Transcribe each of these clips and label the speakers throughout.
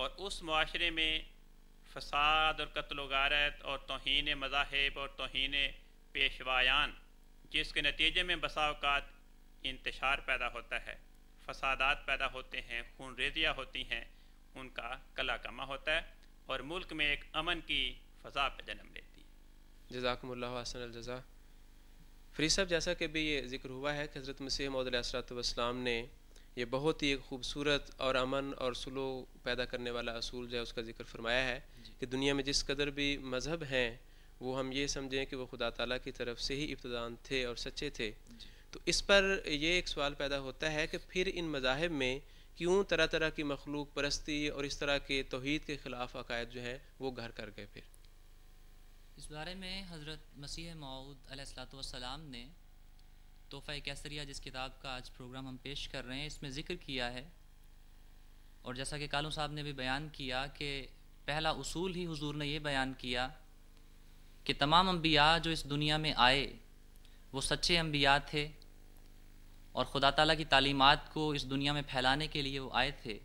Speaker 1: اور اس معاشرے میں فساد اور قتل و غارت اور توہین مذاہب اور توہین پیشوایان، جس کے نتیجے میں بسا اوقات انتشار پیدا ہوتا ہے، فسادات پیدا ہوتے ہیں، خون ریزیاں ہوتی ہیں، ان کا کلا کما ہوتا ہے اور ملک میں ایک امن کی فضا پہ جنم لیتی ہے۔
Speaker 2: جزاکم اللہ احسن الجزا۔ فرید صاحب، جیسا کہ بھی یہ ذکر ہوا ہے کہ حضرت مسیح موعود علیہ الصلوۃ والسلام نے یہ بہت ہی ایک خوبصورت اور امن اور سلوک پیدا کرنے والا اصول جو ہے اس کا ذکر فرمایا ہے کہ دنیا میں جس قدر بھی مذہب ہیں وہ ہم یہ سمجھیں کہ وہ خدا تعالیٰ کی طرف سے ہی ابتداءً تھے اور سچے تھے۔ تو اس پر یہ ایک سوال پیدا ہوتا ہے کہ پھر ان مذاہب میں کیوں طرح طرح کی مخلوق پرستی اور اس طرح کے توحید کے خلاف عقائد جو ہیں وہ گھر کر گئے؟ پھر
Speaker 3: اس بارے میں حضرت مسیح موعود علیہ الصلوۃ والسلام نے تحفہ کیسریہ، جس کتاب کا آج پروگرام ہم پیش کر رہے ہیں، اس میں ذکر کیا ہے، اور جیسا کہ کالوں صاحب نے بھی بیان کیا کہ پہلا اصول ہی حضور نے یہ بیان کیا کہ تمام انبیاء جو اس دنیا میں آئے وہ سچے انبیاء تھے اور خدا تعالیٰ کی تعلیمات کو اس دنیا میں پھیلانے کے لیے وہ آئے تھے۔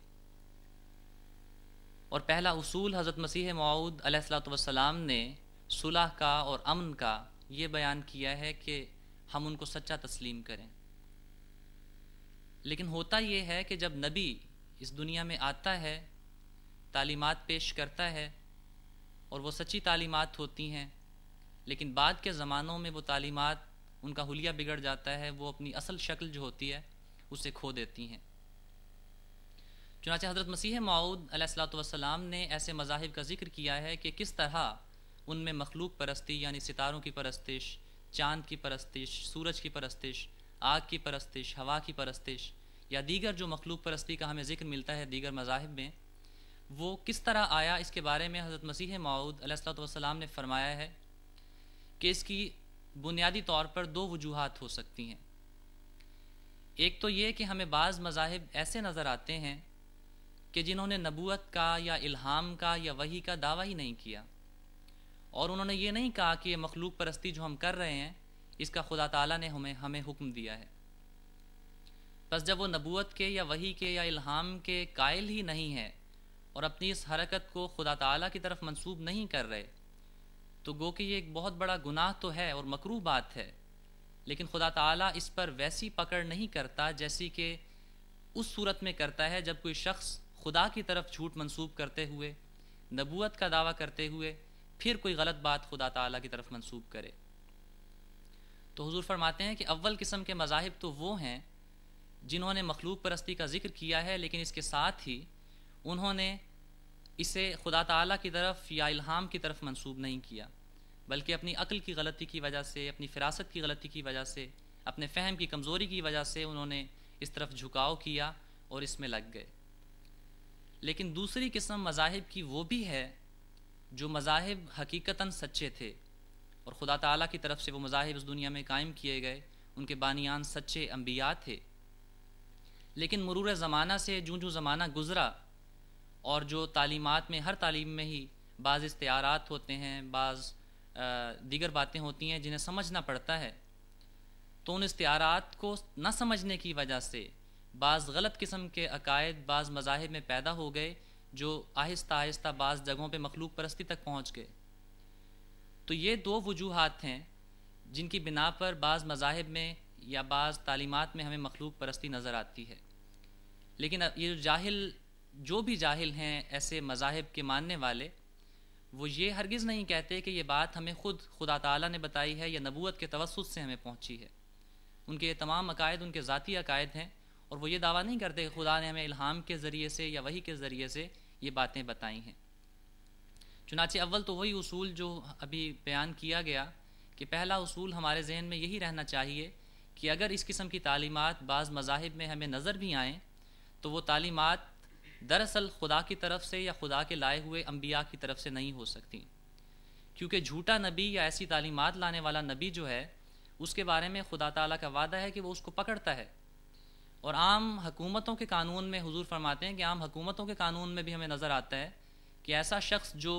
Speaker 3: اور پہلا اصول حضرت مسیح موعود علیہ الصلوۃ والسلام نے صلح کا اور امن کا یہ بیان کیا ہے کہ ہم ان کو سچا تسلیم کریں۔ لیکن ہوتا یہ ہے کہ جب نبی اس دنیا میں آتا ہے، تعلیمات پیش کرتا ہے اور وہ سچی تعلیمات ہوتی ہیں، لیکن بعد کے زمانوں میں وہ تعلیمات ان کا حلیہ بگڑ جاتا ہے، وہ اپنی اصل شکل جو ہوتی ہے اسے کھو دیتی ہیں۔ چنانچہ حضرت مسیح موعود علیہ الصلوۃ والسلام نے ایسے مذاہب کا ذکر کیا ہے کہ کس طرح ان میں مخلوق پرستی یعنی ستاروں کی پرستش، چاند کی پرستش، سورج کی پرستش، آگ کی پرستش، ہوا کی پرستش یا دیگر جو مخلوق پرستی کا ہمیں ذکر ملتا ہے دیگر مذاہب میں، وہ کس طرح آیا، اس کے بارے میں حضرت مسیح موعود علیہ الصلوۃ والسلام نے فرمایا ہے کہ اس کی بنیادی طور پر دو وجوہات ہو سکتی ہیں۔ ایک تو یہ کہ ہمیں بعض مذاہب ایسے نظر آتے ہیں کہ جنہوں نے نبوت کا یا الہام کا یا وحی کا دعویٰ ہی نہیں کیا، اور انہوں نے یہ نہیں کہا کہ یہ مخلوق پرستی جو ہم کر رہے ہیں اس کا خدا تعالیٰ نے ہمیں حکم دیا ہے۔ بس جب وہ نبوت کے یا وحی کے یا الہام کے قائل ہی نہیں ہے اور اپنی اس حرکت کو خدا تعالیٰ کی طرف منسوب نہیں کر رہے، تو گو کہ یہ ایک بہت بڑا گناہ تو ہے اور مکروہ بات ہے، لیکن خدا تعالیٰ اس پر ویسی پکڑ نہیں کرتا جیسی کہ اس صورت میں کرتا ہے جب کوئی شخص خدا کی طرف جھوٹ منسوب کرتے ہوئے، نبوت کا دعویٰ کرتے ہوئے پھر کوئی غلط بات خدا تعالیٰ کی طرف منسوب کرے۔ تو حضور فرماتے ہیں کہ اول قسم کے مذاہب تو وہ ہیں جنہوں نے مخلوق پرستی کا ذکر کیا ہے، لیکن اس کے ساتھ ہی انہوں نے اسے خدا تعالیٰ کی طرف یا الہام کی طرف منسوب نہیں کیا، بلکہ اپنی عقل کی غلطی کی وجہ سے، اپنی فراست کی غلطی کی وجہ سے، اپنے فہم کی کمزوری کی وجہ سے انہوں نے اس طرف جھکاؤ کیا اور اس میں لگ گئے۔ لیکن دوسری قسم مذاہب کی وہ بھی ہے جو مذاہب حقیقتاً سچے تھے اور خدا تعالیٰ کی طرف سے وہ مذاہب اس دنیا میں قائم کیے گئے، ان کے بانیان سچے انبیاء تھے، لیکن مرور زمانہ سے جوں زمانہ گزرا اور جو تعلیمات میں ہر تعلیم میں ہی بعض استعارات ہوتے ہیں، بعض دیگر باتیں ہوتی ہیں جنہیں سمجھنا پڑتا ہے، تو ان استعارات کو نہ سمجھنے کی وجہ سے بعض غلط قسم کے عقائد بعض مذاہب میں پیدا ہو گئے جو آہستہ آہستہ بعض جگہوں پہ مخلوق پرستی تک پہنچ گئے۔ تو یہ دو وجوہات ہیں جن کی بنا پر بعض مذاہب میں یا بعض تعلیمات میں ہمیں مخلوق پرستی نظر آتی ہے۔ لیکن یہ جو بھی جاہل ہیں ایسے مذاہب کے ماننے والے، وہ یہ ہرگز نہیں کہتے کہ یہ بات ہمیں خود خدا تعالیٰ نے بتائی ہے یا نبوت کے توسط سے ہمیں پہنچی ہے۔ ان کے یہ تمام عقائد ان کے ذاتی عقائد ہیں، اور وہ یہ دعویٰ نہیں کرتے کہ خدا نے ہمیں الہام کے ذریعے سے یا وحی کے ذریعے سے یہ باتیں بتائی ہیں۔ چنانچہ اول تو وہی اصول جو ابھی بیان کیا گیا کہ پہلا اصول ہمارے ذہن میں یہی رہنا چاہیے کہ اگر اس قسم کی تعلیمات بعض مذاہب میں ہمیں نظر بھی آئیں تو وہ تعلیمات دراصل خدا کی طرف سے یا خدا کے لائے ہوئے انبیاء کی طرف سے نہیں ہو سکتی، کیونکہ جھوٹا نبی یا ایسی تعلیمات لانے والا نبی جو ہے اس کے بارے میں خدا تعالیٰ کا وعدہ ہے کہ وہ اس کو پکڑتا ہے۔ اور عام حکومتوں کے قانون میں حضور فرماتے ہیں کہ عام حکومتوں کے قانون میں بھی ہمیں نظر آتا ہے کہ ایسا شخص جو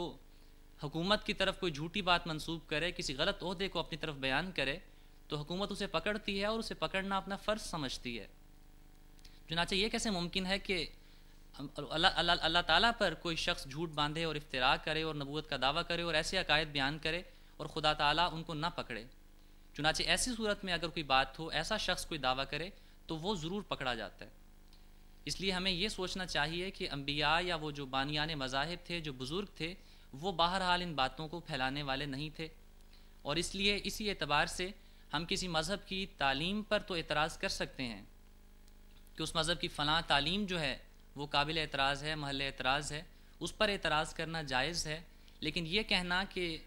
Speaker 3: حکومت کی طرف کوئی جھوٹی بات منسوب کرے، کسی غلط عہدے کو اپنی طرف بیان کرے، تو حکومت اسے پکڑتی ہے اور اسے پکڑنا اپنا فرض سمجھتی ہے۔ چنانچہ یہ کیسے ممکن ہے کہ اللہ تعالیٰ پر کوئی شخص جھوٹ باندھے اور افتراء کرے اور نبوت کا دعویٰ کرے اور ایسے عقائد بیان کرے اور خدا تعالیٰ ان کو نہ پکڑے. چنانچہ ایسی صورت میں اگر کوئی بات ہو، ایسا شخص کوئی دعویٰ کرے تو وہ ضرور پکڑا جاتا ہے. اس لیے ہمیں یہ سوچنا چاہیے کہ انبیاء یا وہ جو بانیان مذاہب تھے، جو بزرگ تھے، وہ بہرحال ان باتوں کو پھیلانے والے نہیں تھے، اور اس لیے اسی اعتبار سے ہم کسی مذہب کی تعلیم پر تو اعتراض کر سکتے ہیں کہ اس مذہب کی فلاں تعلیم جو ہے وہ قابل اعتراض ہے، محل اعتراض ہے، اس پر اعتراض کرنا جائز ہے. لیکن یہ کہنا کہ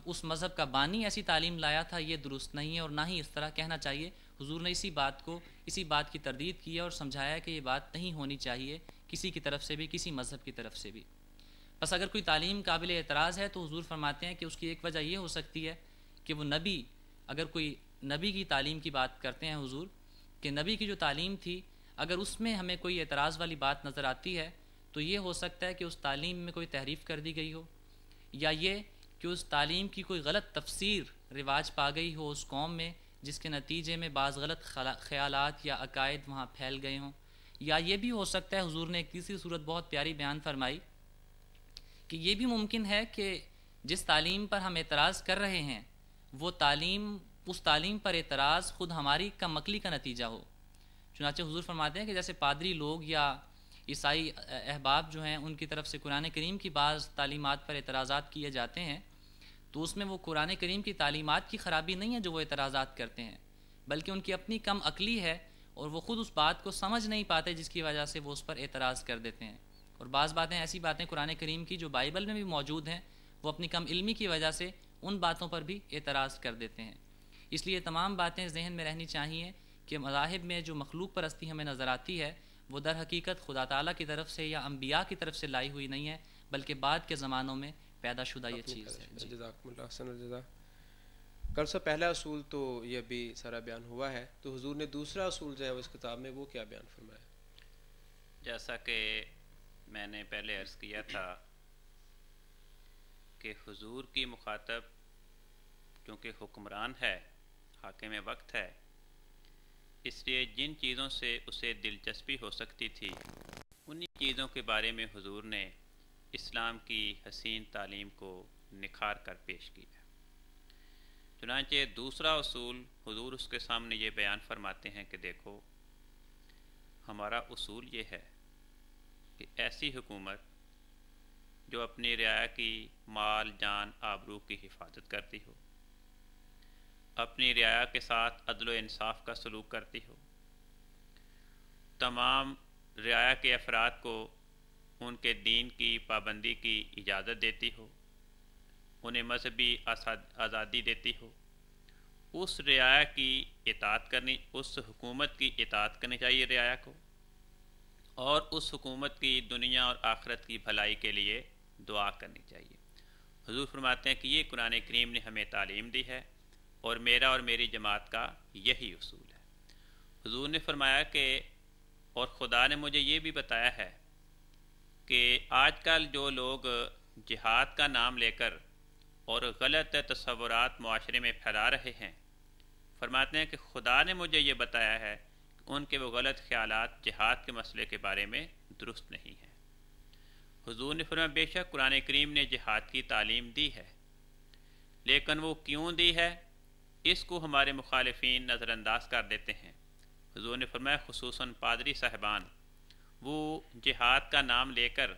Speaker 3: اس مذہب کا بانی ایسی تعلیم لایا تھا، یہ درست نہیں ہے، اور نہ ہی اس طرح کہنا چاہیے. حضور نے اسی بات کی تردید کی اور سمجھایا کہ یہ بات نہیں ہونی چاہیے کسی کی طرف سے بھی، کسی مذہب کی طرف سے بھی. بس اگر کوئی تعلیم قابل اعتراض ہے تو حضور فرماتے ہیں کہ اس کی ایک وجہ یہ ہو سکتی ہے کہ وہ نبی، اگر کوئی نبی کی تعلیم کی بات کرتے ہیں حضور کہ نبی کی جو تعلیم تھی، اگر اس میں ہمیں کوئی اعتراض والی بات نظر آتی ہے تو یہ ہو سکتا ہے کہ اس تعلیم میں کوئی تحریف کر دی گئی ہو، یا یہ کہ اس تعلیم کی کوئی غلط تفسیر رواج پا گئی ہو اس قوم میں، جس کے نتیجے میں بعض غلط خیالات یا عقائد وہاں پھیل گئے ہوں. یا یہ بھی ہو سکتا ہے، حضور نے ایک تیسری صورت بہت پیاری بیان فرمائی کہ یہ بھی ممکن ہے کہ جس تعلیم پر ہم اعتراض کر رہے ہیں وہ تعلیم، اس تعلیم پر اعتراض خود ہماری کم عقلی کا نتیجہ ہو. چنانچہ حضور فرماتے ہیں کہ جیسے پادری لوگ یا عیسائی احباب جو ہیں ان کی طرف سے قرآن کریم کی بعض تعلیمات پر اعتراضات کیے جاتے ہیں، تو اس میں وہ قرآن کریم کی تعلیمات کی خرابی نہیں ہے جو وہ اعتراضات کرتے ہیں، بلکہ ان کی اپنی کم عقلی ہے اور وہ خود اس بات کو سمجھ نہیں پاتے، جس کی وجہ سے وہ اس پر اعتراض کر دیتے ہیں. اور بعض باتیں ایسی باتیں قرآن کریم کی جو بائبل میں بھی موجود ہیں، وہ اپنی کم علمی کی وجہ سے ان باتوں پر بھی اعتراض کر دیتے ہیں. اس لیے تمام باتیں ذہن میں رہنی چاہیے کہ مذاہب میں جو مخلوق پرستی ہمیں نظر آتی ہے وہ در حقیقت خدا تعالیٰ کی طرف سے یا انبیاء کی طرف سے لائی ہوئی نہیں ہے، بلکہ بعد کے زمانوں میں پیدا شدہ یہ چیز ہے.
Speaker 2: جزاکم اللہ حسن الجزا. کل سے پہلا اصول تو یہ بھی سارا بیان ہوا ہے، تو حضور نے دوسرا اصول جو ہے اس کتاب میں وہ کیا بیان فرمایا؟
Speaker 1: جیسا کہ میں نے پہلے عرض کیا تھا کہ حضور کی مخاطب چونکہ حکمران ہے، حاکم وقت ہے، اس لیے جن چیزوں سے اسے دلچسپی ہو سکتی تھی انہی چیزوں کے بارے میں حضور نے اسلام کی حسین تعلیم کو نکھار کر پیش کیا. چنانچہ دوسرا اصول حضور اس کے سامنے یہ بیان فرماتے ہیں کہ دیکھو، ہمارا اصول یہ ہے کہ ایسی حکومت جو اپنی رعایا کی مال، جان، آبرو کی حفاظت کرتی ہو، اپنی رعایا کے ساتھ عدل و انصاف کا سلوک کرتی ہو، تمام رعایا کے افراد کو ان کے دین کی پابندی کی اجازت دیتی ہو، انہیں مذہبی آزادی دیتی ہو، اس رعایا کی اطاعت کرنی، اس حکومت کی اطاعت کرنی چاہیے رعایا کو، اور اس حکومت کی دنیا اور آخرت کی بھلائی کے لیے دعا کرنی چاہیے. حضور فرماتے ہیں کہ یہ قرآن کریم نے ہمیں تعلیم دی ہے اور میرا اور میری جماعت کا یہی اصول ہے. حضور نے فرمایا کہ اور خدا نے مجھے یہ بھی بتایا ہے کہ آج کل جو لوگ جہاد کا نام لے کر اور غلط تصورات معاشرے میں پھیلا رہے ہیں، فرماتے ہیں کہ خدا نے مجھے یہ بتایا ہے کہ ان کے وہ غلط خیالات جہاد کے مسئلے کے بارے میں درست نہیں ہیں. حضور نے فرمایا بے شک قرآن کریم نے جہاد کی تعلیم دی ہے، لیکن وہ کیوں دی ہے اس کو ہمارے مخالفین نظر انداز کر دیتے ہیں. حضور نے فرمایا خصوصاً پادری صاحبان وہ جہاد کا نام لے کر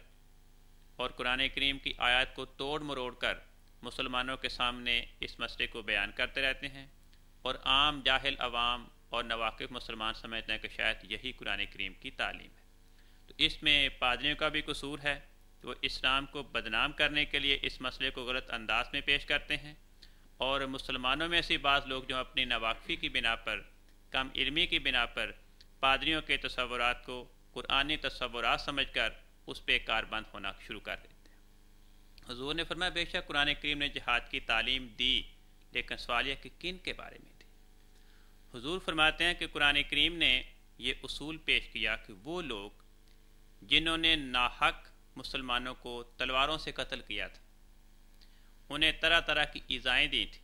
Speaker 1: اور قرآن کریم کی آیات کو توڑ مروڑ کر مسلمانوں کے سامنے اس مسئلے کو بیان کرتے رہتے ہیں، اور عام جاہل عوام اور نواقف مسلمان سمجھتے ہیں کہ شاید یہی قرآن کریم کی تعلیم ہے. تو اس میں پادریوں کا بھی قصور ہے کہ وہ اسلام کو بدنام کرنے کے لیے اس مسئلے کو غلط انداز میں پیش کرتے ہیں، اور مسلمانوں میں سے بعض لوگ جو اپنی ناواقفی کی بنا پر، کم علمی کی بنا پر پادریوں کے تصورات کو قرآنی تصورات سمجھ کر اس پہ کار بند ہونا شروع کر دیتے ہیں. حضور نے فرمایا بے شک قرآن کریم نے جہاد کی تعلیم دی، لیکن سوال یہ کہ کن کے بارے میں دی. حضور فرماتے ہیں کہ قرآن کریم نے یہ اصول پیش کیا کہ وہ لوگ جنہوں نے ناحق مسلمانوں کو تلواروں سے قتل کیا تھا، انہیں طرح طرح کی ایذائیں دی تھی،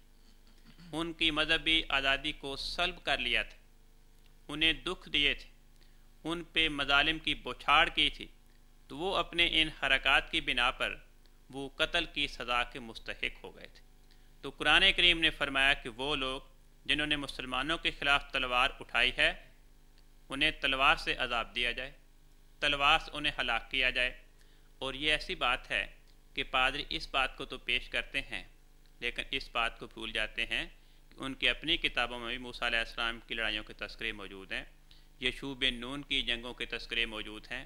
Speaker 1: ان کی مذہبی آزادی کو سلب کر لیا تھا، انہیں دکھ دیے تھے، ان پہ مظالم کی بوچھاڑ کی تھی، تو وہ اپنے ان حرکات کی بنا پر وہ قتل کی سزا کے مستحق ہو گئے تھے۔ تو قرآن کریم نے فرمایا کہ وہ لوگ جنہوں نے مسلمانوں کے خلاف تلوار اٹھائی ہے انہیں تلوار سے عذاب دیا جائے، تلوار سے انہیں ہلاک کیا جائے۔ اور یہ ایسی بات ہے کہ پادری اس بات کو تو پیش کرتے ہیں لیکن اس بات کو بھول جاتے ہیں کہ ان کی اپنی کتابوں میں بھی موسیٰ علیہ السلام کی لڑائیوں کے تذکرے موجود ہیں، یشوع بن نون کی جنگوں کے تذکرے موجود ہیں۔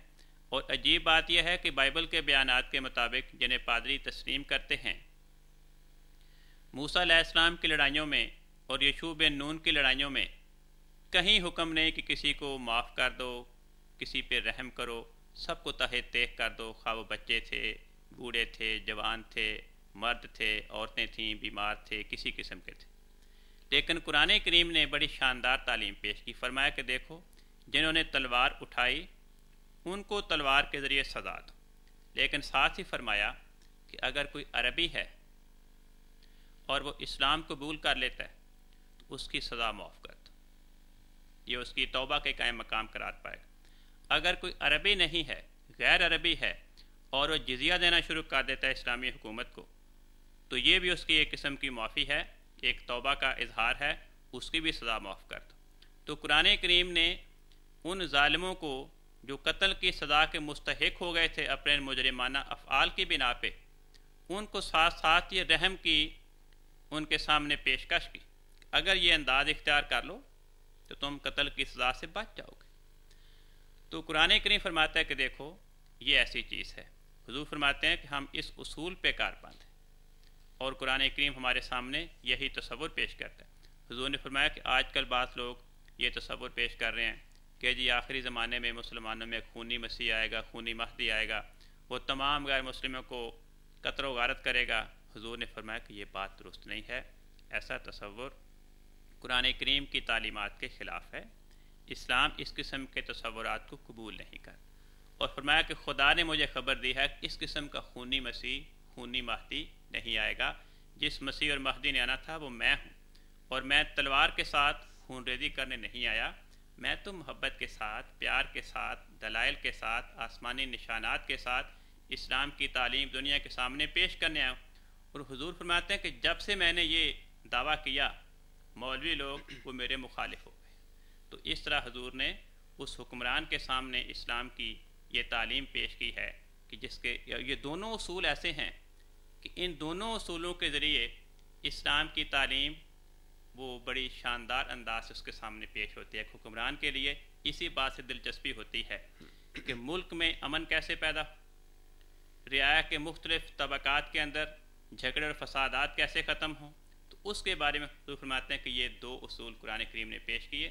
Speaker 1: اور عجیب بات یہ ہے کہ بائبل کے بیانات کے مطابق جنہیں پادری تسلیم کرتے ہیں، موسیٰ علیہ السلام کی لڑائیوں میں اور یشوع بن نون کی لڑائیوں میں کہیں حکم نہیں کہ کسی کو معاف کر دو، کسی پہ رحم کرو، سب کو تہہ تیغ کر دو، خواہ وہ بچے تھے، بوڑھے تھے، جوان تھے، مرد تھے، عورتیں تھیں، بیمار تھے، کسی قسم کے تھے۔ لیکن قرآن کریم نے بڑی شاندار تعلیم پیش کی، فرمایا کہ دیکھو جنہوں نے تلوار اٹھائی ان کو تلوار کے ذریعے سزا دو، لیکن ساتھ ہی فرمایا کہ اگر کوئی عربی ہے اور وہ اسلام قبول کر لیتا ہے تو اس کی سزا معاف کر دو، یہ اس کی توبہ کے قائم مقام قرار پائے گا۔ اگر کوئی عربی نہیں ہے، غیر عربی ہے اور وہ جزیہ دینا شروع کر دیتا ہے اسلامی حکومت کو، تو یہ بھی اس کی ایک قسم کی معافی ہے، ایک توبہ کا اظہار ہے، اس کی بھی سزا معاف کر دو۔ تو قرآن کریم نے ان ظالموں کو جو قتل کی سزا کے مستحق ہو گئے تھے اپنے مجرمانہ افعال کی بنا پہ، ان کو ساتھ ساتھ یہ رحم کی ان کے سامنے پیشکش کی، اگر یہ انداز اختیار کر لو تو تم قتل کی سزا سے بچ جاؤ گے۔ تو قرآن کریم فرماتا ہے کہ دیکھو یہ ایسی چیز ہے۔ حضور فرماتے ہیں کہ ہم اس اصول پہ کار بند ہیں، اور قرآن کریم ہمارے سامنے یہی تصور پیش کرتا ہے۔ حضور نے فرمایا کہ آج کل بعض لوگ یہ تصور پیش کر رہے ہیں کہ جی آخری زمانے میں مسلمانوں میں خونی مسیح آئے گا، خونی مہدی آئے گا، وہ تمام غیر مسلموں کو قتل و غارت کرے گا۔ حضور نے فرمایا کہ یہ بات درست نہیں ہے، ایسا تصور قرآن کریم کی تعلیمات کے خلاف ہے۔ اسلام اس قسم کے تصورات کو قبول نہیں کرتا، اور فرمایا کہ خدا نے مجھے خبر دی ہے کہ اس قسم کا خونی مسیح، خونی مہدی نہیں آئے گا۔ جس مسیح اور مہدی نے آنا تھا وہ میں ہوں، اور میں تلوار کے ساتھ خون ریزی کرنے نہیں آیا، میں تو محبت کے ساتھ، پیار کے ساتھ، دلائل کے ساتھ، آسمانی نشانات کے ساتھ اسلام کی تعلیم دنیا کے سامنے پیش کرنے آیا ہوں۔ اور حضور فرماتے ہیں کہ جب سے میں نے یہ دعویٰ کیا مولوی لوگ وہ میرے مخالف ہو گئے۔ تو اس طرح حضور نے اس حکمران کے سامنے اسلام کی یہ تعلیم پیش کی ہے کہ جس کے یہ دونوں اصول ایسے ہیں کہ ان دونوں اصولوں کے ذریعے اسلام کی تعلیم وہ بڑی شاندار انداز سے اس کے سامنے پیش ہوتی ہے۔ ایک حکمران کے لیے اسی بات سے دلچسپی ہوتی ہے کہ ملک میں امن کیسے پیدا ہو، رعایا کے مختلف طبقات کے اندر جھگڑے اور فسادات کیسے ختم ہوں۔ تو اس کے بارے میں حضور فرماتے ہیں کہ یہ دو اصول قرآن کریم نے پیش کیے،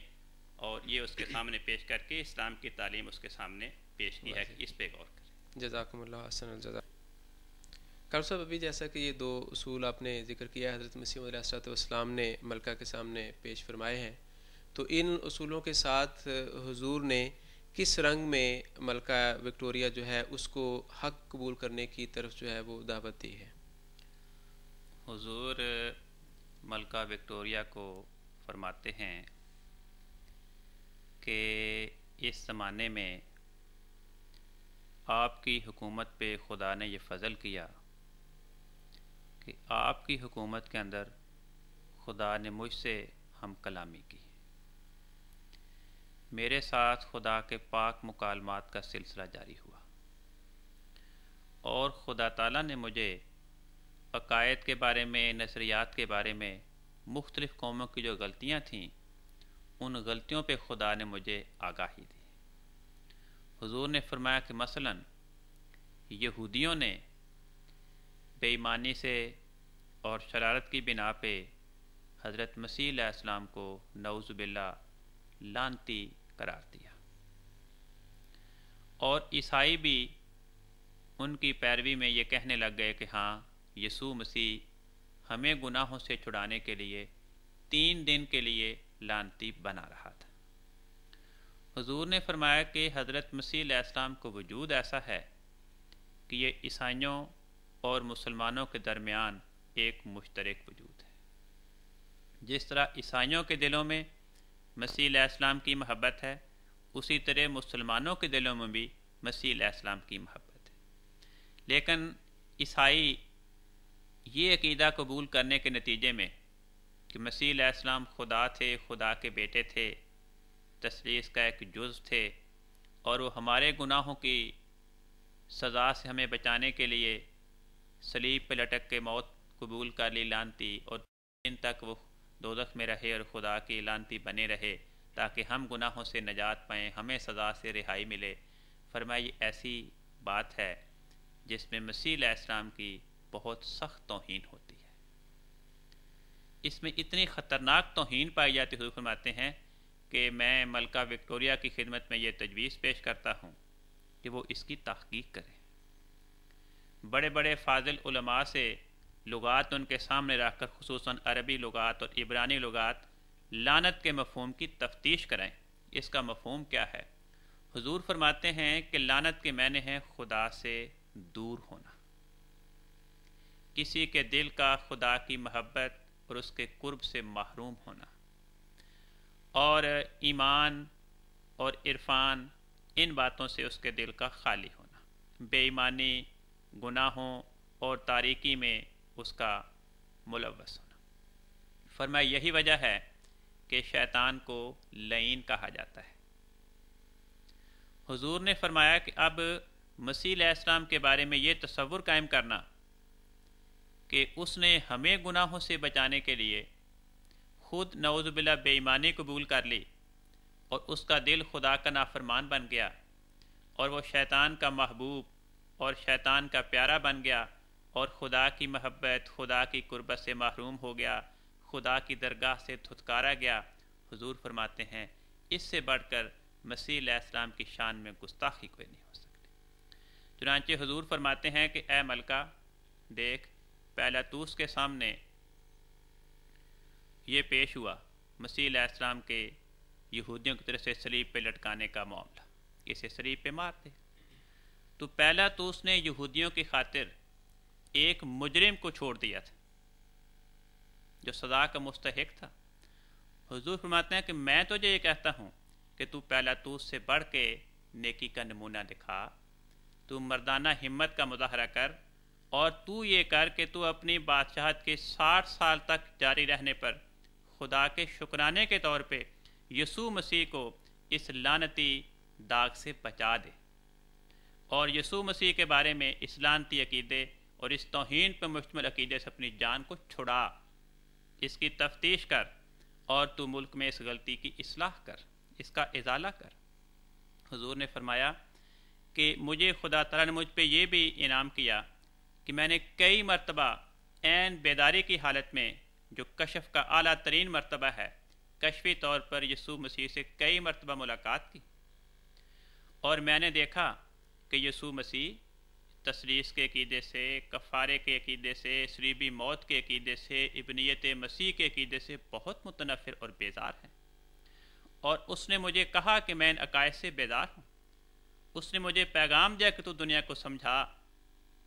Speaker 1: اور یہ اس کے سامنے پیش کر کے اسلام کی تعلیم اس کے سامنے پیش کی ہے کہ اس پہ غور کریں۔
Speaker 2: جزاکم اللہ حسن الجزا۔ کارو صاحب ابھی جیسا کہ یہ دو اصول آپ نے ذکر کیا حضرت مسیح علیہ الصلوۃ والسلام نے ملکہ کے سامنے پیش فرمائے ہیں، تو ان اصولوں کے ساتھ حضور نے کس رنگ میں ملکہ وکٹوریہ جو ہے اس کو حق قبول کرنے کی طرف جو ہے وہ دعوت دی ہے؟
Speaker 1: حضور ملکہ وکٹوریہ کو فرماتے ہیں کہ اس زمانے میں آپ کی حکومت پہ خدا نے یہ فضل کیا کہ آپ کی حکومت کے اندر خدا نے مجھ سے ہم کلامی کی، میرے ساتھ خدا کے پاک مکالمات کا سلسلہ جاری ہوا، اور خدا تعالیٰ نے مجھے عقائد کے بارے میں، نظریات کے بارے میں مختلف قوموں کی جو غلطیاں تھیں ان غلطیوں پہ خدا نے مجھے آگاہی دی۔ حضور نے فرمایا کہ مثلاً یہودیوں نے بے ایمانی سے اور شرارت کی بنا پہ حضرت مسیح علیہ السلام کو نعوذ باللہ لعنتی قرار دیا، اور عیسائی بھی ان کی پیروی میں یہ کہنے لگ گئے کہ ہاں یسوع مسیح ہمیں گناہوں سے چھڑانے کے لیے 3 دن کے لیے لعنتی بنا رہا تھا۔ حضور نے فرمایا کہ حضرت مسیح علیہ السلام کو وجود ایسا ہے کہ یہ عیسائیوں اور مسلمانوں کے درمیان ایک مشترک وجود ہے۔ جس طرح عیسائیوں کے دلوں میں مسیح علیہ السلام کی محبت ہے، اسی طرح مسلمانوں کے دلوں میں بھی مسیح علیہ السلام کی محبت لیکن عیسائی یہ عقیدہ قبول کرنے کے نتیجے میں کہ مسیح علیہ السلام خدا تھے، خدا کے بیٹے تھے، تثلیث کا ایک جز تھے، اور وہ ہمارے گناہوں کی سزا سے ہمیں بچانے کے لیے صلیب پہ لٹک کے موت قبول کر لی لعنتی، اور دن تک وہ دوزخ میں رہے اور خدا کی لعنتی بنے رہے تاکہ ہم گناہوں سے نجات پائیں، ہمیں سزا سے رہائی ملے۔ فرمایا یہ ایسی بات ہے جس میں مسیح علیہ السلام کی بہت سخت توہین ہوتی ہے، اس میں اتنی خطرناک توہین پائی جاتی۔ حضور فرماتے ہیں کہ میں ملکہ وکٹوریہ کی خدمت میں یہ تجویز پیش کرتا ہوں کہ وہ اس کی تحقیق کریں۔ بڑے بڑے فاضل علماء سے لغات ان کے سامنے رکھ کر، خصوصاً عربی لغات اور عبرانی لغات، لعنت کے مفہوم کی تفتیش کریں، اس کا مفہوم کیا ہے۔ حضور فرماتے ہیں کہ لعنت کے معنی ہے خدا سے دور ہونا، کسی کے دل کا خدا کی محبت اور اس کے قرب سے محروم ہونا، اور ایمان اور عرفان ان باتوں سے اس کے دل کا خالی ہونا، بے ایمانی، گناہوں اور تاریکی میں اس کا ملوث ہونا۔ فرمایا یہی وجہ ہے کہ شیطان کو لعین کہا جاتا ہے۔ حضور نے فرمایا کہ اب مسیح علیہ السلام کے بارے میں یہ تصور قائم کرنا کہ اس نے ہمیں گناہوں سے بچانے کے لیے خود نعوذ باللہ بے ایمانی قبول کر لی، اور اس کا دل خدا کا نافرمان بن گیا، اور وہ شیطان کا محبوب اور شیطان کا پیارا بن گیا، اور خدا کی محبت، خدا کی قربت سے محروم ہو گیا، خدا کی درگاہ سے دھتکارا گیا۔ حضور فرماتے ہیں اس سے بڑھ کر مسیح علیہ السلام کی شان میں گستاخی کوئی نہیں ہو سکتی۔ چنانچہ حضور فرماتے ہیں کہ اے ملکہ دیکھ، پیلاطوس کے سامنے یہ پیش ہوا مسیح علیہ السلام کے یہودیوں کی طرف سے صلیب پہ لٹکانے کا معاملہ، اسے صلیب پہ مار دے۔ تو پیلاطوس نے یہودیوں کی خاطر ایک مجرم کو چھوڑ دیا تھا جو سزا کا مستحق تھا۔ حضور فرماتے ہیں کہ میں تجھے یہ کہتا ہوں کہ تو پیلاطوس سے بڑھ کے نیکی کا نمونہ دکھا، تو مردانہ ہمت کا مظاہرہ کر، اور تو یہ کر کہ تو اپنی بادشاہت کے 60 سال تک جاری رہنے پر خدا کے شکرانے کے طور پہ یسوع مسیح کو اس لعنتی داغ سے بچا دے، اور یسوع مسیح کے بارے میں اس لعنتی عقیدے اور اس توہین پر مشتمل عقیدے سے اپنی جان کو چھڑا، اس کی تفتیش کر، اور تو ملک میں اس غلطی کی اصلاح کر، اس کا ازالہ کر۔ حضور نے فرمایا کہ مجھے خدا تعالیٰ نے مجھ پہ یہ بھی انعام کیا کہ میں نے کئی مرتبہ عین بیداری کی حالت میں، جو کشف کا اعلیٰ ترین مرتبہ ہے، کشفی طور پر یسوع مسیح سے کئی مرتبہ ملاقات کی، اور میں نے دیکھا کہ یسوع مسیح تثلیث کے عقیدے سے، کفارے کے عقیدے سے، صلیبی موت کے عقیدے سے، ابنیت مسیح کے عقیدے سے بہت متنفر اور بیزار ہیں، اور اس نے مجھے کہا کہ میں ان عقائد سے بیزار ہوں۔ اس نے مجھے پیغام دیا کہ تو دنیا کو سمجھا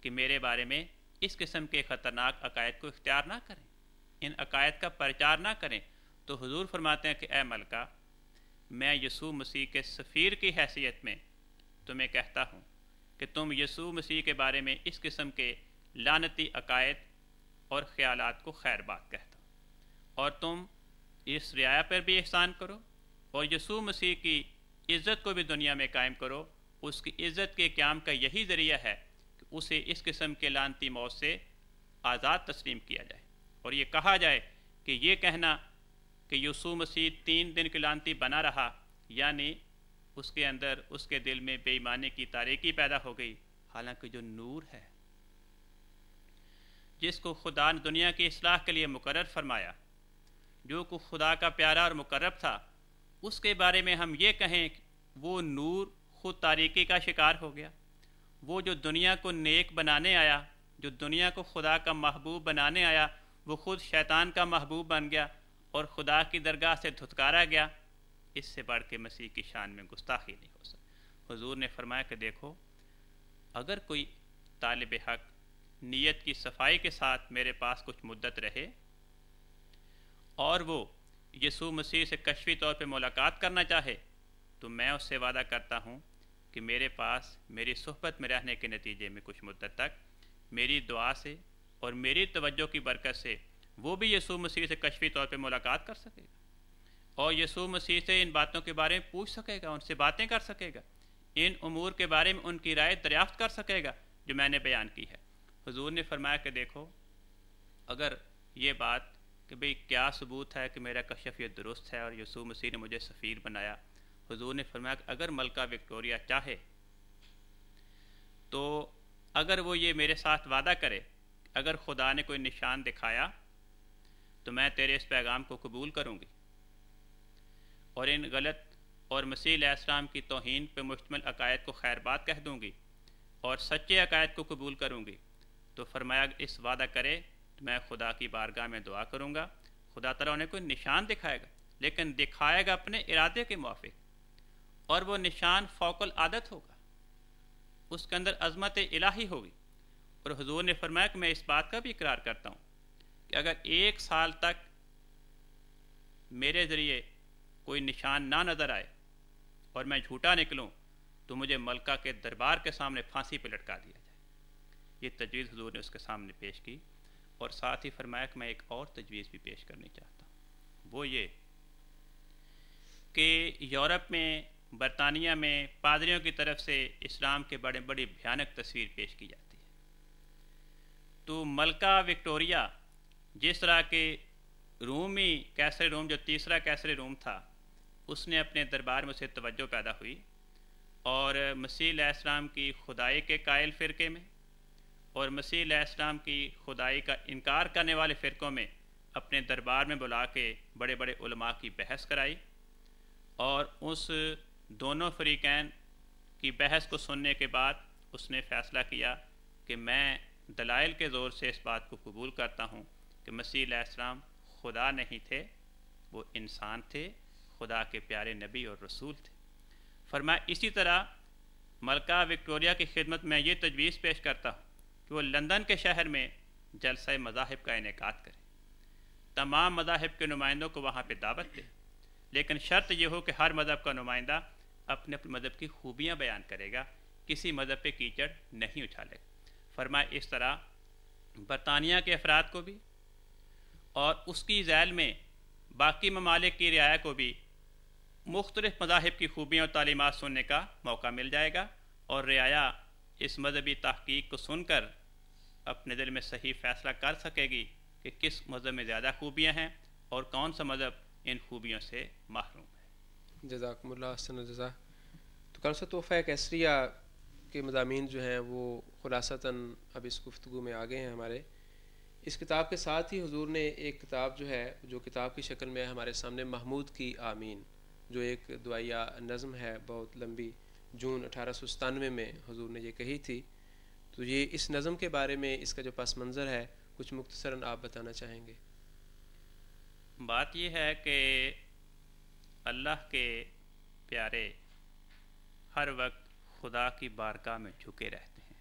Speaker 1: کہ میرے بارے میں اس قسم کے خطرناک عقائد کو اختیار نہ کریں، ان عقائد کا پرچار نہ کریں۔ تو حضور فرماتے ہیں کہ اے ملکہ، میں یسوع مسیح کے سفیر کی حیثیت میں تمہیں کہتا ہوں کہ تم یسوع مسیح کے بارے میں اس قسم کے لعنتی عقائد اور خیالات کو خیر بات کہتا ہوں، اور تم اس رعایا پر بھی احسان کرو، اور یسوع مسیح کی عزت کو بھی دنیا میں قائم کرو۔ اس کی عزت کے قیام کا یہی ذریعہ ہے کہ اسے اس قسم کے لعنتی موت سے آزاد تسلیم کیا جائے، اور یہ کہا جائے کہ یہ کہنا کہ یسوع مسیح 3 دن کے لعنتی بنا رہا، یعنی اس کے اندر، اس کے دل میں بے ایمانی کی تاریکی پیدا ہو گئی، حالانکہ جو نور ہے، جس کو خدا نے دنیا کی اصلاح کے لیے مقرر فرمایا، جو کو خدا کا پیارا اور مقرب تھا، اس کے بارے میں ہم یہ کہیں کہ وہ نور خود تاریکی کا شکار ہو گیا۔ وہ جو دنیا کو نیک بنانے آیا، جو دنیا کو خدا کا محبوب بنانے آیا، وہ خود شیطان کا محبوب بن گیا اور خدا کی درگاہ سے دھتکارا گیا۔ اس سے بڑھ کے مسیح کی شان میں گستاخی نہیں ہو سکتی۔ حضور نے فرمایا کہ دیکھو، اگر کوئی طالب حق نیت کی صفائی کے ساتھ میرے پاس کچھ مدت رہے اور وہ یسوع مسیح سے کشفی طور پہ ملاقات کرنا چاہے، تو میں اس سے وعدہ کرتا ہوں کہ میرے پاس میری صحبت میں رہنے کے نتیجے میں کچھ مدت تک میری دعا سے اور میری توجہ کی برکت سے وہ بھی یسوع مسیح سے کشفی طور پہ ملاقات کر سکے گا اور یسوع مسیح سے ان باتوں کے بارے میں پوچھ سکے گا، ان سے باتیں کر سکے گا، ان امور کے بارے میں ان کی رائے دریافت کر سکے گا جو میں نے بیان کی ہے۔ حضور نے فرمایا کہ دیکھو، اگر یہ بات کہ بھئی کیا ثبوت ہے کہ میرا کشف یہ درست ہے اور یسوع مسیح نے مجھے سفیر بنایا، حضور نے فرمایا کہ اگر ملکہ وکٹوریہ چاہے تو اگر وہ یہ میرے ساتھ وعدہ کرے، اگر خدا نے کوئی نشان دکھایا تو میں تیرے اس پیغام کو قبول کروں گی اور ان غلط اور مسیح علیہ السلام کی توہین پہ مشتمل عقائد کو خیر بات کہہ دوں گی اور سچے عقائد کو قبول کروں گی۔ تو فرمایا اس وعدہ کرے تو میں خدا کی بارگاہ میں دعا کروں گا، خدا تعالیٰ انہیں کوئی نشان دکھائے گا، لیکن دکھائے گا اپنے ارادے کے موافق، اور وہ نشان فوق العادت ہوگا، اس کے اندر عظمت الہی ہوگی۔ اور حضور نے فرمایا کہ میں اس بات کا بھی اقرار کرتا ہوں کہ اگر 1 سال تک میرے ذریعے کوئی نشان نہ نظر آئے اور میں جھوٹا نکلوں تو مجھے ملکہ کے دربار کے سامنے پھانسی پہ لٹکا دیا جائے۔ یہ تجویز حضور نے اس کے سامنے پیش کی، اور ساتھ ہی فرمایا کہ میں ایک اور تجویز بھی پیش کرنی چاہتا ہوں، وہ یہ کہ یورپ میں، برطانیہ میں پادریوں کی طرف سے اسلام کے بڑی بھیانک تصویر پیش کی جاتی ہے۔ تو ملکہ وکٹوریہ جس طرح کے رومی کیسر روم، جو تیسرا کیسر روم تھا، اس نے اپنے دربار میں سے توجہ پیدا ہوئی اور مسیح علیہ السلام کی خدائی کے قائل فرقے میں اور مسیح علیہ السلام کی خدائی کا انکار کرنے والے فرقوں میں اپنے دربار میں بلا کے بڑے بڑے علماء کی بحث کرائی، اور اس دونوں فریقین کی بحث کو سننے کے بعد اس نے فیصلہ کیا کہ میں دلائل کے زور سے اس بات کو قبول کرتا ہوں کہ مسیح علیہ السلام خدا نہیں تھے، وہ انسان تھے، خدا کے پیارے نبی اور رسول تھے۔ فرمایا اسی طرح ملکہ وکٹوریہ کی خدمت میں یہ تجویز پیش کرتا ہوں کہ وہ لندن کے شہر میں جلسہ مذاہب کا انعقاد کرے، تمام مذاہب کے نمائندوں کو وہاں پہ دعوت دے، لیکن شرط یہ ہو کہ ہر مذہب کا نمائندہ اپنے اپنے مذہب کی خوبیاں بیان کرے گا، کسی مذہب پہ کیچڑ نہیں اچھالے گا۔ فرمایا اس طرح برطانیہ کے افراد کو بھی اور اس کی ذیل میں باقی ممالک کی رعایا کو بھی مختلف مذاہب کی خوبیاں اور تعلیمات سننے کا موقع مل جائے گا، اور رعایا اس مذہبی تحقیق کو سن کر اپنے دل میں صحیح فیصلہ کر سکے گی کہ کس مذہب میں زیادہ خوبیاں ہیں اور کون سا مذہب ان خوبیوں سے محروم ہے۔
Speaker 2: جزاکم اللہ احسن الجزا۔ تو کل سے تحفہ کیسریہ کے مضامین جو ہیں وہ خلاصتاً اب اس گفتگو میں آ گئے ہیں ہمارے۔ اس کتاب کے ساتھ ہی حضور نے ایک کتاب جو ہے، جو کتاب کی شکل میں ہمارے سامنے، محمود کی آمین، جو ایک دعائیہ نظم ہے بہت لمبی، جون 1897 میں حضور نے یہ کہی تھی۔ تو یہ اس نظم کے بارے میں اس کا جو پس منظر ہے کچھ مختصراً آپ بتانا چاہیں گے؟
Speaker 1: بات یہ ہے کہ اللہ کے پیارے ہر وقت خدا کی بارگاہ میں جھکے رہتے ہیں،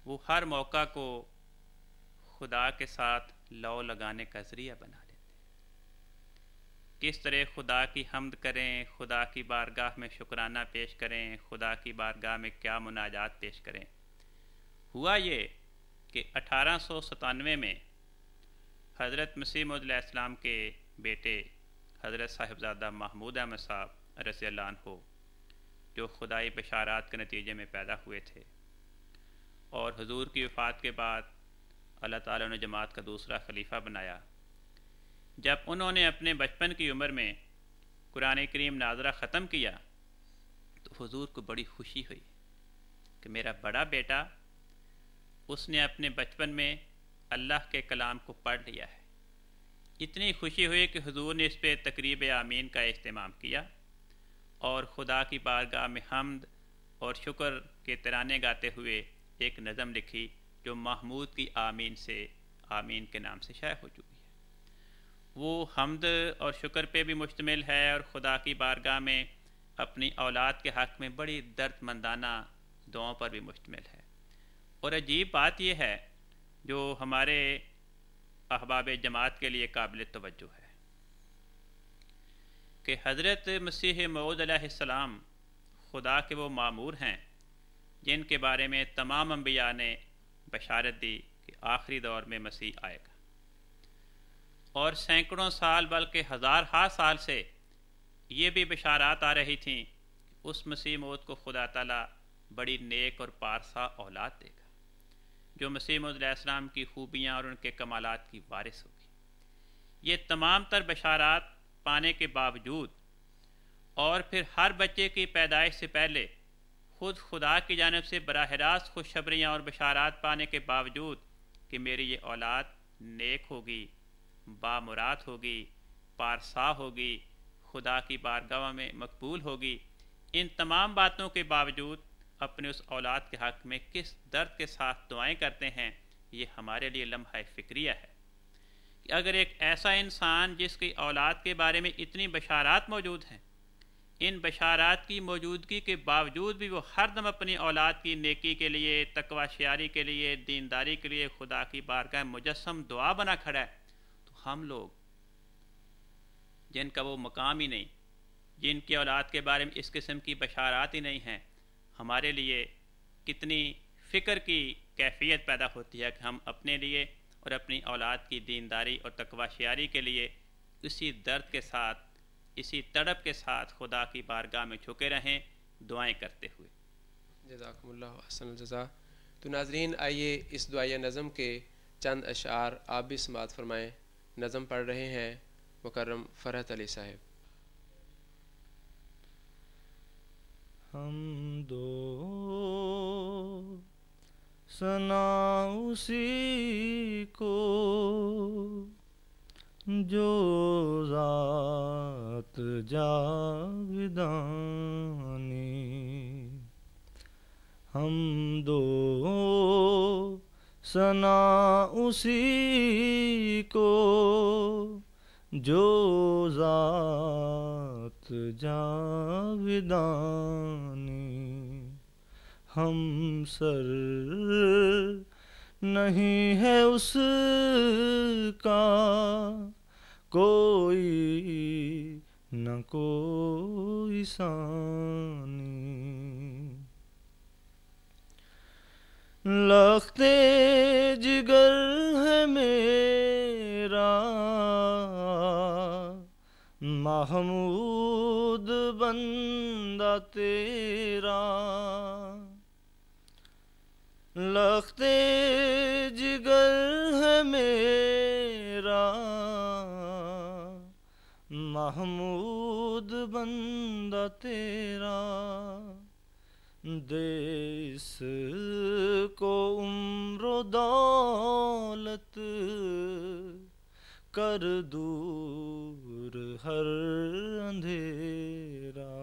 Speaker 1: وہ ہر موقع کو خدا کے ساتھ لو لگانے کا ذریعہ بنا لیتے ہیں۔ کس طرح خدا کی حمد کریں، خدا کی بارگاہ میں شکرانہ پیش کریں، خدا کی بارگاہ میں کیا مناجات پیش کریں۔ ہوا یہ کہ 1897 میں حضرت مسیح موعود علیہ السلام کے بیٹے حضرت صاحبزادہ محمود احمد صاحب رضی اللہ عنہ، جو خدائی بشارات کے نتیجے میں پیدا ہوئے تھے، اور حضور کی وفات کے بعد اللہ تعالیٰ نے جماعت کا دوسرا خلیفہ بنایا۔ جب انہوں نے اپنے بچپن کی عمر میں قرآن کریم ناظرہ ختم کیا تو حضور کو بڑی خوشی ہوئی کہ میرا بڑا بیٹا، اس نے اپنے بچپن میں اللہ کے کلام کو پڑھ لیا ہے۔ اتنی خوشی ہوئی کہ حضور نے اس پہ تقریب آمین کا اہتمام کیا اور خدا کی بارگاہ میں حمد اور شکر کے ترانے گاتے ہوئے ایک نظم لکھی جو محمود کی آمین سے، آمین کے نام سے شائع ہو چکی ہے۔ وہ حمد اور شکر پہ بھی مشتمل ہے اور خدا کی بارگاہ میں اپنی اولاد کے حق میں بڑی درد مندانہ دعاؤں پر بھی مشتمل ہے۔ اور عجیب بات یہ ہے جو ہمارے احباب جماعت کے لیے قابل توجہ ہے کہ حضرت مسیح موعود علیہ السلام خدا کے وہ مامور ہیں جن کے بارے میں تمام انبیاء نے بشارت دی کہ آخری دور میں مسیح آئے گا، اور سینکڑوں سال بلکہ ہزارہا سال سے یہ بھی بشارات آ رہی تھیں کہ اس مسیح موعود کو خدا تعالیٰ بڑی نیک اور پارسا اولاد دے گا جو مسیح موعود علیہ السلام کی خوبیاں اور ان کے کمالات کی وارث ہوگی۔ یہ تمام تر بشارات پانے کے باوجود اور پھر ہر بچے کی پیدائش سے پہلے خود خدا کی جانب سے براہ راست خوشخبریاں اور بشارات پانے کے باوجود کہ میری یہ اولاد نیک ہوگی، بامراد ہوگی، پارسا ہوگی، خدا کی بارگاہ میں مقبول ہوگی، ان تمام باتوں کے باوجود اپنے اس اولاد کے حق میں کس درد کے ساتھ دعائیں کرتے ہیں، یہ ہمارے لیے لمحہ فکریہ ہے کہ اگر ایک ایسا انسان جس کی اولاد کے بارے میں اتنی بشارات موجود ہیں، ان بشارات کی موجودگی کے باوجود بھی وہ ہر دم اپنی اولاد کی نیکی کے لیے، تقوی شیاری کے لیے، دینداری کے لیے خدا کی بارگاہ مجسم دعا بنا کھڑا ہے، تو ہم لوگ جن کا وہ مقام ہی نہیں، جن کی اولاد کے بارے میں اس قسم کی بشارات ہی نہیں ہیں، ہمارے لیے کتنی فکر کی کیفیت پیدا ہوتی ہے کہ ہم اپنے لیے اور اپنی اولاد کی دینداری اور تقوی شیاری کے لیے اسی درد کے ساتھ، اسی تڑپ کے ساتھ خدا کی بارگاہ میں جھکے رہیں دعائیں کرتے ہوئے۔
Speaker 2: جزاکم اللہ احسن الجزا۔ تو ناظرین، آئیے اس دعائیہ نظم کے چند اشعار آپ بھی سماعت فرمائیں۔ نظم پڑھ رہے ہیں مکرم فرحت علی صاحب۔
Speaker 4: حمد و ثنا اسی کو جو ذات جاودانی، حمد و ثنا اسی کو جو ذات جاودانی، ہم سر نہیں ہے اس کا کوئی نہ کوئی ثانی، لخت جگر ہے میرا محمود بندہ تیرا، لخت جگر ہے میرا محمود بندہ تیرا، دے اس کو عمر و دولت کر دور ہر اندھیرا،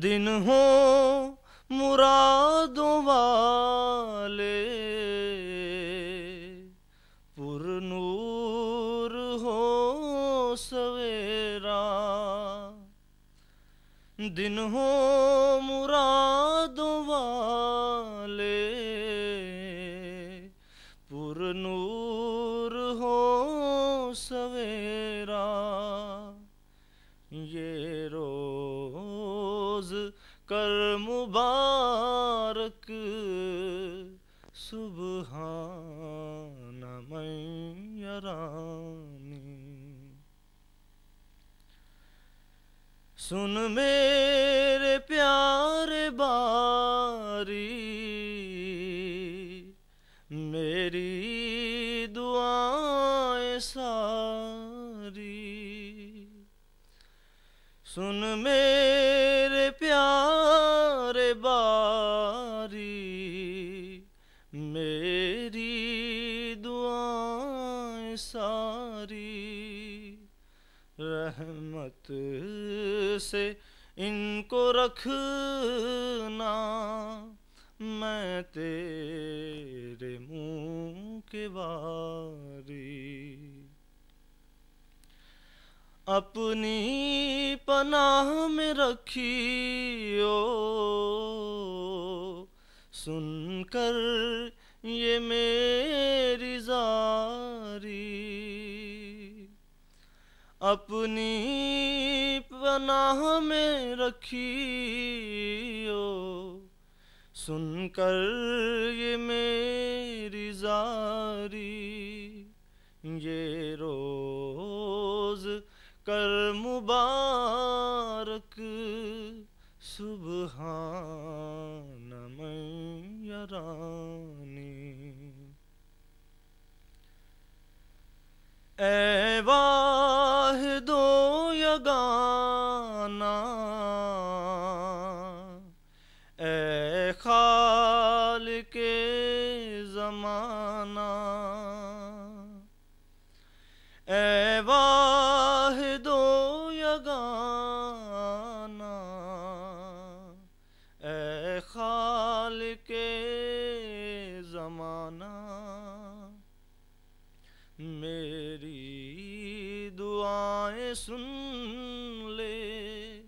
Speaker 4: دن ہوں مرادوں والے پر نور ہو سویرا، دن ہوں مرادوں والے پر نور ہو سویرا، یہ روز کر مبارک سبحان من یرانی، سن میرے پیارے باری میری دعائیں ساری، سن میرے پیارے باری میری دعائیں ساری، رحمت سے ان کو رکھنا میں تیرے منہ کے باری، اپنی پناہ میں رکھیو سن کر یہ میری زاری، اپنی پناہ میں رکھیو، سن کر یہ میری زاری، یہ روز کر مبارک، سبحان من یرانی۔ اے واحد و یگانا، اے خالق زمانہ، اے واحد و یگانا، اے خالق زمانہ، میری دعائیں سن لے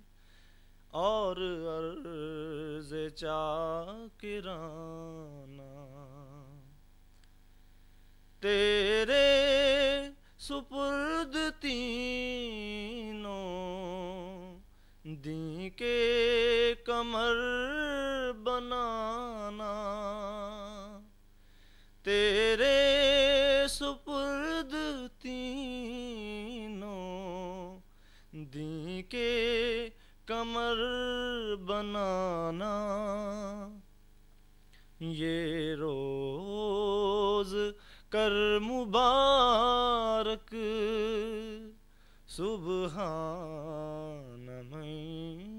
Speaker 4: اور عرض چاکرانہ، تیرے سپرد تینوں دین کے کمر بنانا، تیرے سپرد تینوں دین کے کمر بنانا، یہ روز کر مبارک، سبحان من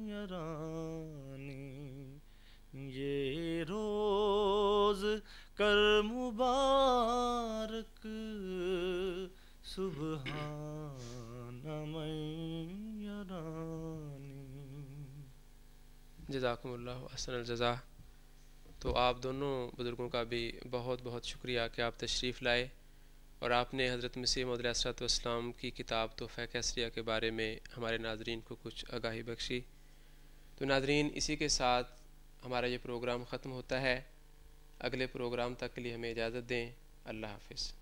Speaker 4: یرانی، یہ روز کر مبارک، سبحان من یرانی۔
Speaker 2: جزاکم اللہ احسن الجزا۔ تو آپ دونوں بزرگوں کا بھی بہت بہت شکریہ کہ آپ تشریف لائے اور آپ نے حضرت مسیح موعود علیہ الصلوۃ والسلام کی کتاب تحفہ کیسریہ کے بارے میں ہمارے ناظرین کو کچھ آگاہی بخشی۔ تو ناظرین، اسی کے ساتھ ہمارا یہ پروگرام ختم ہوتا ہے۔ اگلے پروگرام تک کے لیے ہمیں اجازت دیں۔ اللہ حافظ۔